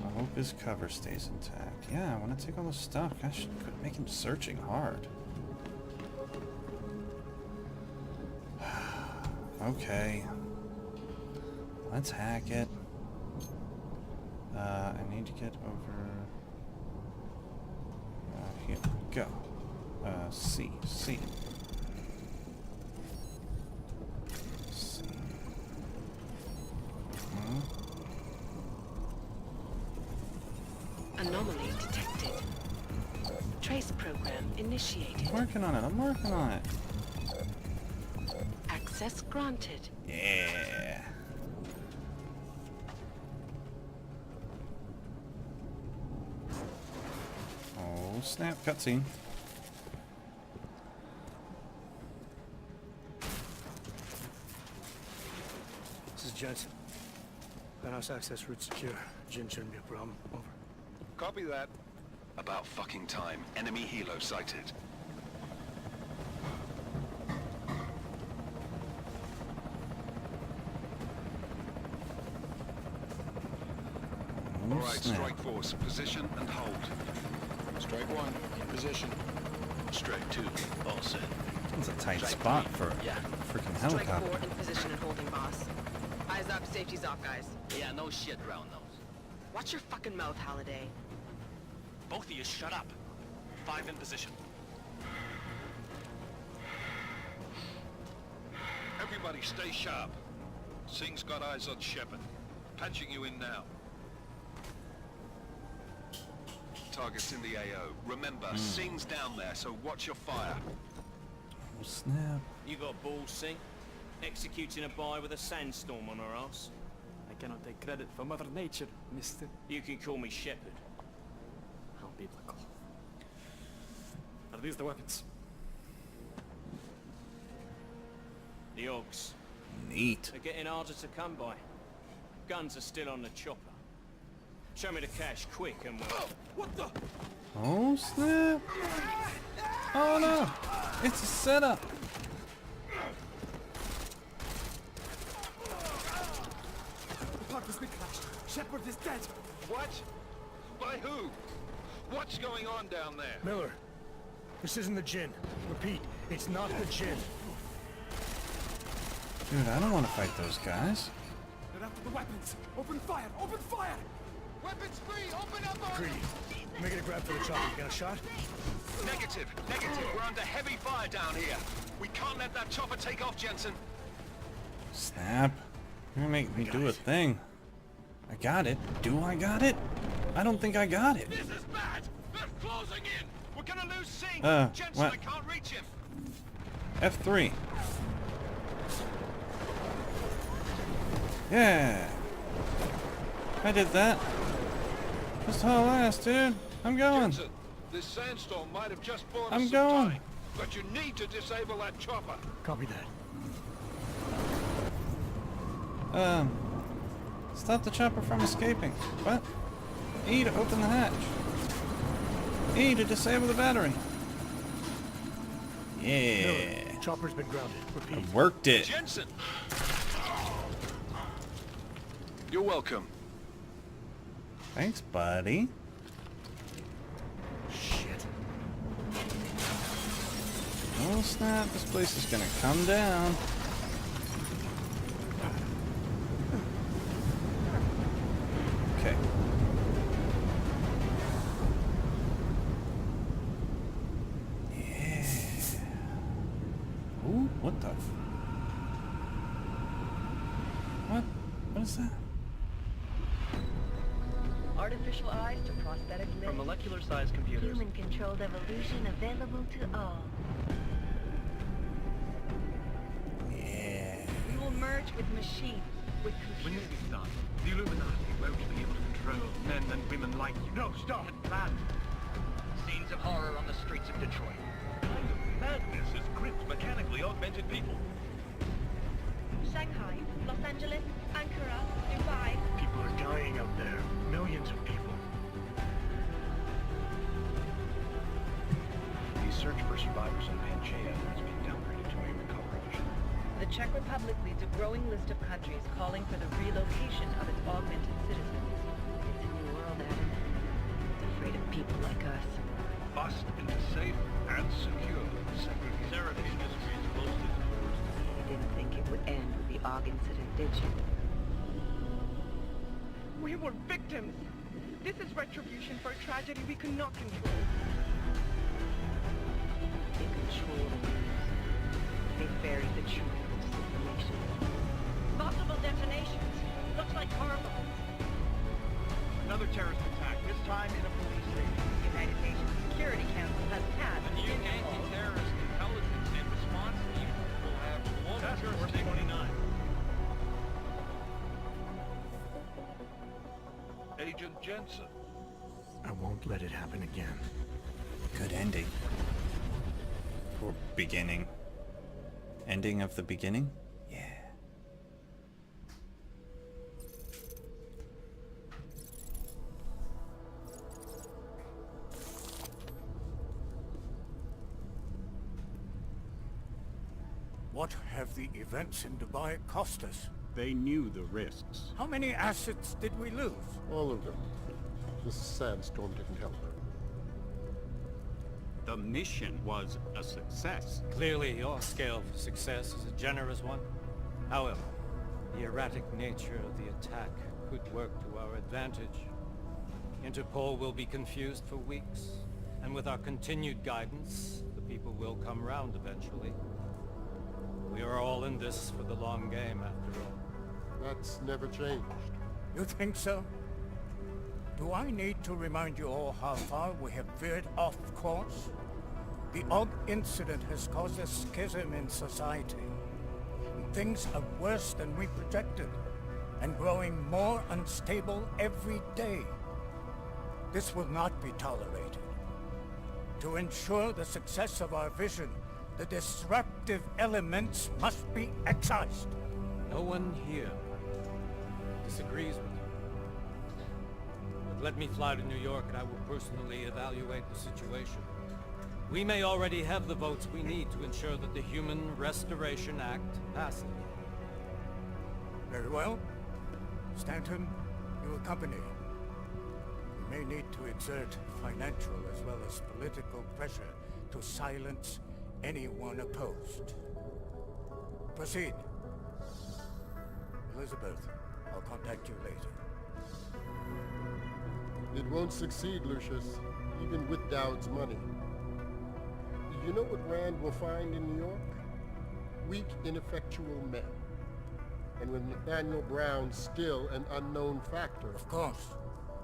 I hope his cover stays intact. Yeah, I want to take all the stuff. I should quit making searching hard. Okay. Let's hack it. I need to get over... here. Go. C. C. C. Anomaly detected. Trace program initiated. I'm working on it. I'm working on it. Access granted. Yeah. Oh, snap. Cutscene. This is Jensen. Penthouse access route secure. Jin shouldn't be a problem. Over. Copy that. About fucking time. Enemy helo sighted. Oh, All right, snap. strike force. Position and hold. Strike one, in position. Strike 2, all set. It's a tight Strike spot three. for a Yeah. freaking Strike helicopter. 4 in position and holding, boss. Eyes up, safety's off, guys. Yeah, no shit, round nose. Watch your fucking mouth, Halliday. Both of you shut up. 5 in position. Everybody stay sharp. Singh's got eyes on Shepard. Patching you in now. Targets in the AO. Remember, Singh's down there, so watch your fire. Oh, snap. You got balls, Singh? Executing a buy with a sandstorm on our ass? I cannot take credit for Mother Nature, mister. You can call me Shepard. How biblical. Are these the weapons? The Ogs. Neat. They're getting harder to come by. Guns are still on the chopper. Show me the cash quick and we'll... What the? Oh, snap. Oh, no. It's a setup. The park has been crashed. Shepard is dead. What? By who? What's going on down there? Miller, this isn't the Jinn. Repeat, it's not the Jinn. Dude, I don't want to fight those guys. They're after the weapons. Open fire! Open fire! Weapons free! Open up! Creedy, making a grab for the chopper. You got a shot? Negative. Negative. We're under heavy fire down here. We can't let that chopper take off, Jensen. Snap. You're gonna make me do a thing. I got it. Do I got it? I don't think I got it. This is bad. They're closing in. We're gonna lose Singh. Jensen, what? I can't reach him. F3. Yeah. I did that. Just haul ass, dude. I'm going. Jensen, this sandstorm might have just bought us I'm some going. time, but you need to disable that chopper. Copy that. Stop the chopper from escaping. What? E to open the hatch. E to disable the battery. Yeah. No, chopper's been grounded. Repeat. I worked it. Jensen! You're welcome. Thanks, buddy. Shit. Oh snap, this place is gonna come down. Okay. Yeah. Ooh, what the? What? What is that? Artificial eyes to prosthetic limbs. From molecular-sized computers. Human-controlled evolution available to all. Yeah. We will merge with machines, with When computers. this is done, the Illuminati won't be able to control men and women like you. No, stop! Plan. Scenes of horror on the streets of Detroit. What kind of madness has gripped mechanically augmented people? Shanghai, Los Angeles, Ankara, Dubai. People are dying out there. Millions of people. The search for survivors in Panchaea has been downgraded to a recovery mission. The Czech Republic leads a growing list of countries calling for the relocation of its augmented citizens. It's a new world, Adam. It's afraid of people like us. Bust into safe and secure segregation. Seraphine history is closely closed. You didn't think it would end with the AUG incident, did you? We were victims. This is retribution for a tragedy we could not control. They control the news. They ferry the truth into disinformation. Multiple detonations. Looks like car bombs. Another terrorist attack, this time in a police station. The United Nations Security Council has passed The new anti-terrorist intelligence and response team will have full Task Force jurisdiction. 29. Agent Jensen. I won't let it happen again. Good ending. Or beginning. Ending of the beginning? Yeah. What have the events in Dubai cost us? They knew the risks. How many assets did we lose? All of them. The sandstorm didn't help her. The mission was a success. Clearly, your scale for success is a generous one. However, the erratic nature of the attack could work to our advantage. Interpol will be confused for weeks, and with our continued guidance, the people will come round eventually. We are all in this for the long game, after all. That's never changed. You think so? Do I need to remind you all how far we have veered off course? The AUG incident has caused a schism in society. Things are worse than we projected, and growing more unstable every day. This will not be tolerated. To ensure the success of our vision, the disruptive elements must be excised. No one here disagrees with you. But let me fly to New York and I will personally evaluate the situation. We may already have the votes we need to ensure that the Human Restoration Act passes. Very well. Stanton, you accompany. We may need to exert financial as well as political pressure to silence anyone opposed. Proceed. Elizabeth, I'll contact you later. It won't succeed, Lucius, even with Dowd's money. You know what Rand will find in New York? Weak, ineffectual men. And with Nathaniel Brown still an unknown factor. Of course.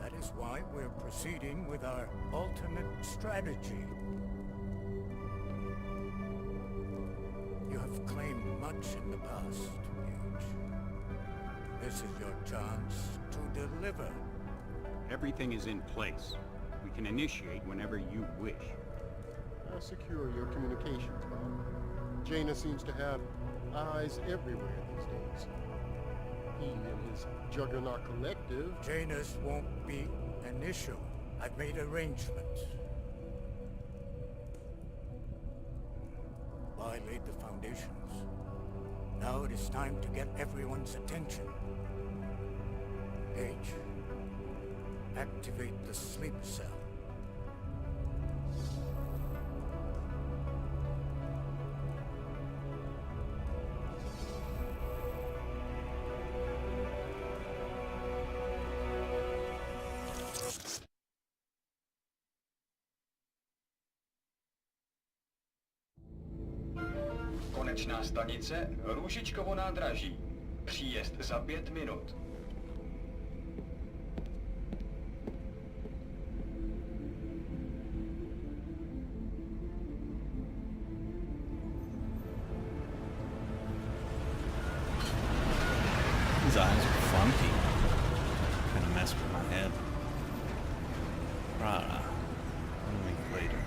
That is why we're proceeding with our alternate strategy. You have claimed much in the past, Huge. This is your chance to deliver. Everything is in place. We can initiate whenever you wish. Secure your communications, Bob. Jaina seems to have eyes everywhere these days. He and his Juggernaut Collective... Janus won't be initial. I've made arrangements. I laid the foundations. Now it is time to get everyone's attention. H, activate the sleep cell. Konečná stanice Růžičkovo nádraží. Příjezd za 5 minut. His eyes are funky. Kind of mess with my head. Rara. A week later.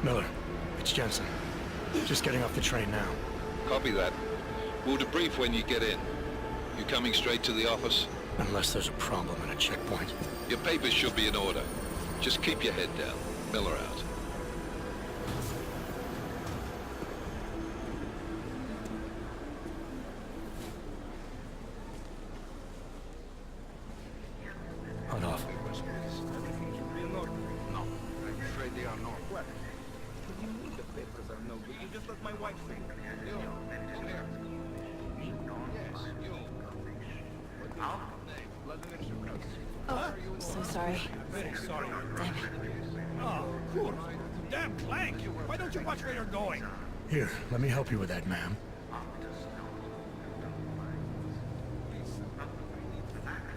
Miller, it's Jensen. Just getting off the train now. Copy that. We'll debrief when you get in. You coming straight to the office? Unless there's a problem at a checkpoint. Your papers should be in order. Just keep your head down. Miller out. Hot off. No, I'm afraid they are not. What? What do you mean the papers are no good? You just let my wife think. Oh, so sorry. Very sorry. Damn it. Oh, cool. Damn Clank! Why don't you watch where you're going? Here, let me help you with that, ma'am.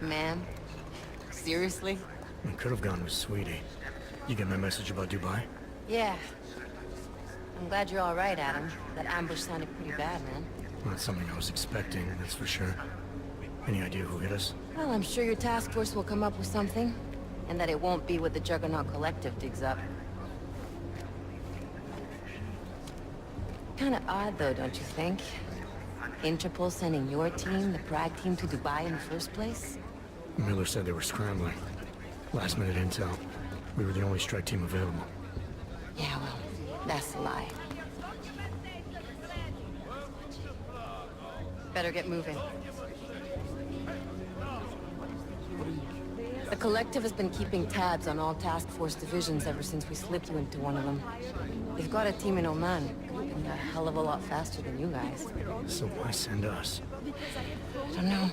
Ma'am? Seriously? I could have gone with Sweetie. You get my message about Dubai? Yeah. I'm glad you're all right, Adam. That ambush sounded pretty bad, man. Not something I was expecting, that's for sure. Any idea who hit us? Well, I'm sure your task force will come up with something. And that it won't be what the Juggernaut Collective digs up. Kinda odd, though, don't you think? Interpol sending your team, the Prague team, to Dubai in the first place? Miller said they were scrambling. Last minute intel. We were the only strike team available. Yeah, well, that's a lie. Better get moving. The Collective has been keeping tabs on all task force divisions ever since we slipped you into one of them. They've got a team in Oman, and a hell of a lot faster than you guys. So why send us? I don't know.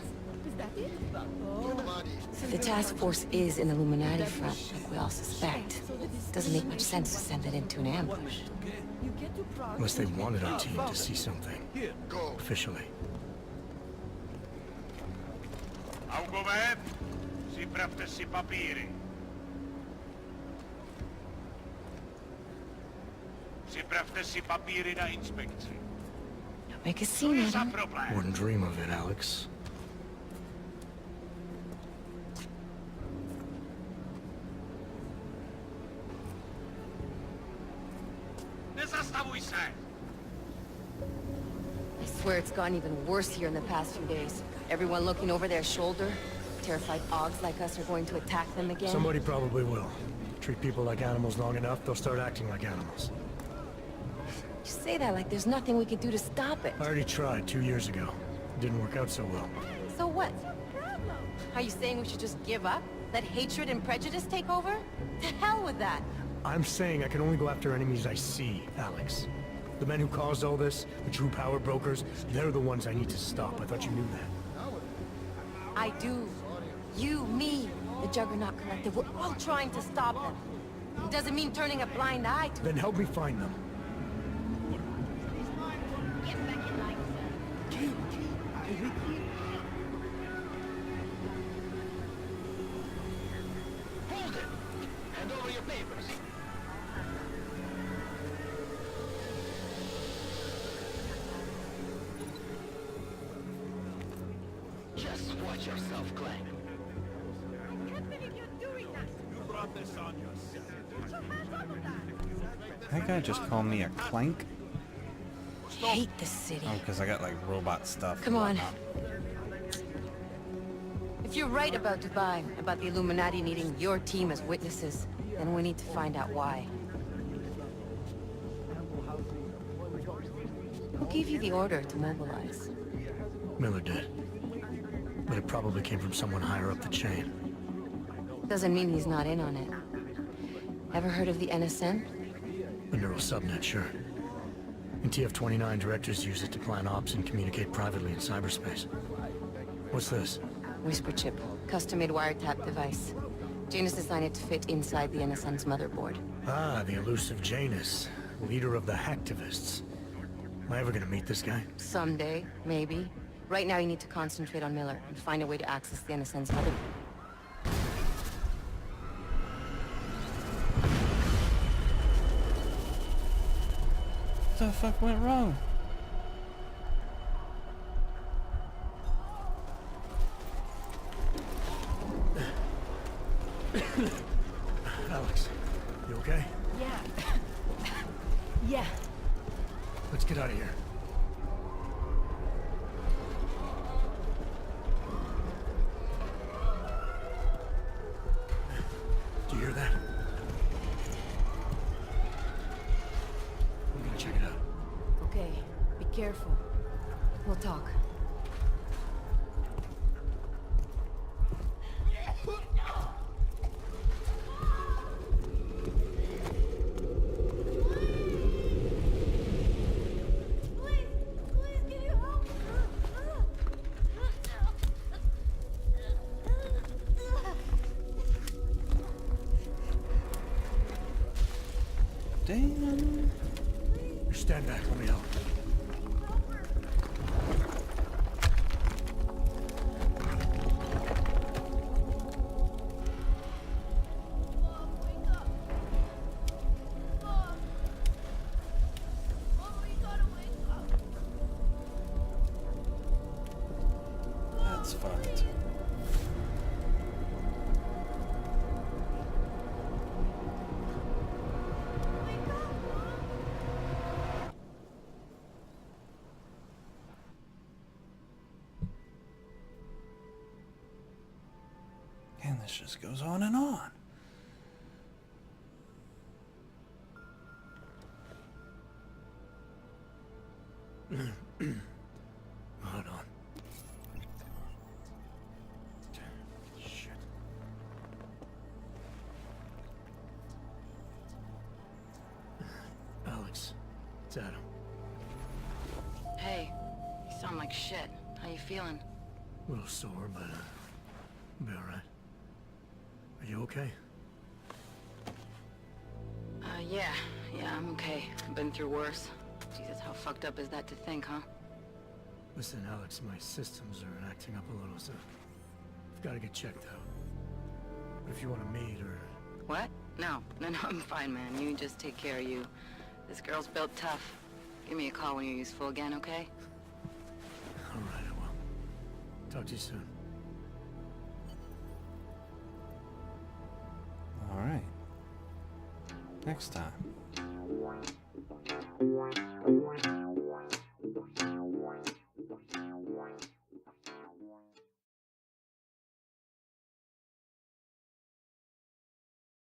If the task force is an Illuminati front, like we all suspect, it doesn't make much sense to send it into an ambush. Unless they wanted our team to see something. Officially. Augoveb, připravte si papíry. Připravte si papíry na inspekci. Make a scene, Adam. Wouldn't dream of it, Alex. Nezastavuj se! I swear it's gotten even worse here in the past few days. Everyone looking over their shoulder. Terrified Augs like us are going to attack them again. Somebody probably will. Treat people like animals long enough, they'll start acting like animals. You say that like there's nothing we could do to stop it. I already tried 2 years ago. It didn't work out so well. So what? Are you saying we should just give up? Let hatred and prejudice take over? To hell with that! I'm saying I can only go after enemies I see, Alex. The men who caused all this, the true power brokers, they're the ones I need to stop. I thought you knew that. I do. You, me, the Juggernaut Collective, we're all trying to stop them. It doesn't mean turning a blind eye to Then help me find them. Hold it! Hand over your papers. Watch yourself, Clank. I can't believe you're doing that. You brought this on yourself. Put your hands off of that. That guy just called me a clank? Hate this city. Oh, because I got like robot stuff. Come on. and whatnot. If you're right about Dubai, about the Illuminati needing your team as witnesses, then we need to find out why. Who gave you the order to mobilize? Miller did. But it probably came from someone higher up the chain. Doesn't mean he's not in on it. Ever heard of the NSN? The neural subnet, sure. In TF-29, directors use it to plan ops and communicate privately in cyberspace. What's this? Whisper chip, custom-made wiretap device. Janus designed it to fit inside the NSN's motherboard. Ah, the elusive Janus, leader of the hacktivists. Am I ever gonna meet this guy? Someday, maybe. Right now you need to concentrate on Miller and find a way to access the NSN's motherboard. What the fuck went wrong? Alex, you okay? Yeah. Yeah. Let's get out of here. Do you hear that? I'm gonna check it out. Okay, be careful. We'll talk. Damn. You stand back, let me help. That's fucked. And this just goes on and on. Hold on. Shit. Alex, it's Adam. Hey, you sound like shit. How you feeling? A little sore, but I'll be alright. Are you okay? Yeah, I'm okay. I've been through worse. Jesus, how fucked up is that to think, huh? Listen, Alex, my systems are acting up a little, so I've got to get checked out. But if you want to meet or... What? No, I'm fine, man. You just take care of you. This girl's built tough. Give me a call when you're useful again, okay? Alright, I will. Talk to you soon. All right. Next time.